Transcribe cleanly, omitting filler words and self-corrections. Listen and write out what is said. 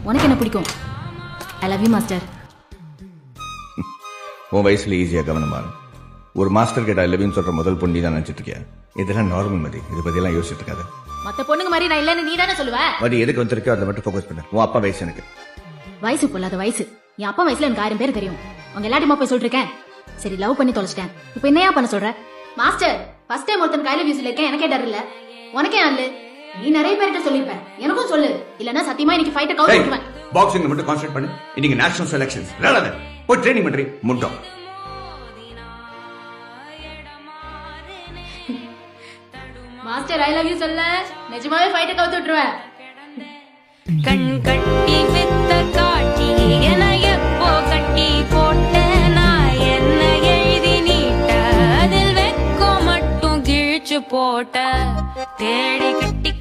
உனக்கு என்ன பிடிக்கும்? ஐ லவ் யூ மாஸ்டர். உன் வயசுல ஈஸியா கவனம் மாறும். ஒரு மாஸ்டர் கிட்ட ஐ லவ் யூ சொல்ற முதல் பொண்ணு தான் நினைச்சிட்டு இருக்கியா? இதெல்லாம் நார்மல் மதி, இதை பத்தி எல்லாம் யோசிச்சுட்டு இருக்காது. மத்த பொண்ணுங்க மாதிரி நான் இல்லன்னு நீ தானே சொல்லுவ. மதி எதுக்கு வந்திருக்கோ அதை மட்டும் ஃபோக்கஸ் பண்ணு. உன் அப்பா வயசு எனக்கு வயசு பொல்லாத வயசு. என் அப்பா வயசுல எனக்கு 1000 பேர் தெரியும். உங்க எல்லாத்தையுமா போய் சொல்லிருக்கேன். சரி லவ் பண்ணி தொலைச்சிட்டேன், இப்ப என்னையா பண்ண சொல்ற? மாஸ்டர் ஃபர்ஸ்ட் டைம் ஒருத்தன் கையில வியூஸ்ல இருக்கேன், எனக்கே டர் இல்ல. உனக்கே அல்ல, நீ நிறைய பேர்கிட்ட சொல்லிருப்ப, எனக்கும் சொல்லு. இல்லன்னா சத்தியமா இன்னைக்கு ஃபைட்ட கவுட் பண்ணுவேன். பாக்ஸிங்ல மட்டும் கான்சென்ட்ரேட் பண்ணு. இன்னைக்கு நேஷனல் செலக்ஷன்ஸ் விளையாடாத, போய் ட்ரெய்னிங் பண்றீ முண்டோம். மாஸ்டர் ஐ லவ் யூ சொல்ல, நிஜமாவே ஃபைட்ட கவுட் விட்டுருவேன். கண் கட்டி வித்த காட்டி என எப்போ கட்டி போட்ட நான் என்ன எழுதி நீட்ட அதில் வெக்கோ மட்டும் கிழிச்சு போட்ட தேடி கட்டி